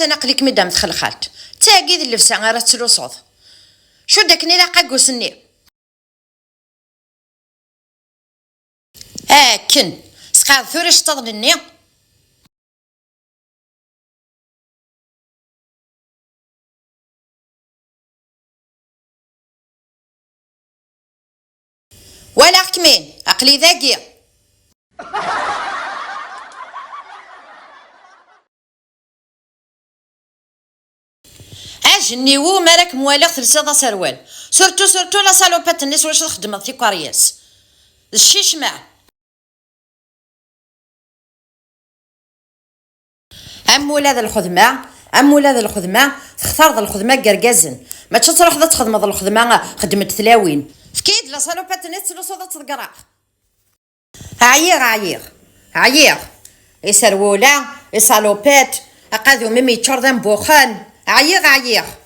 ثنا قليك مدام تخلخالت تاقي ذي اللبسة غير تلوصوض شو داكني لا قاقوسني كن سقاض ثورش تظنني ولا كمين عقلي ذاقي اجني و مالك موالغ ثلثة سروال سورتو لا سالوبات الناس واش تخدم في كارياس الشيش مع ولاد الخدمة تختار ذا الخدمة قرقازن ما تروح ذا تخدم ذا الخدمة خدمت ثلاوين فكيد لا سالوبات الناس تلوصو ذا تقرا عيير يسرولا يسالوبات اقاذو ميمي تشردن بوخان عيير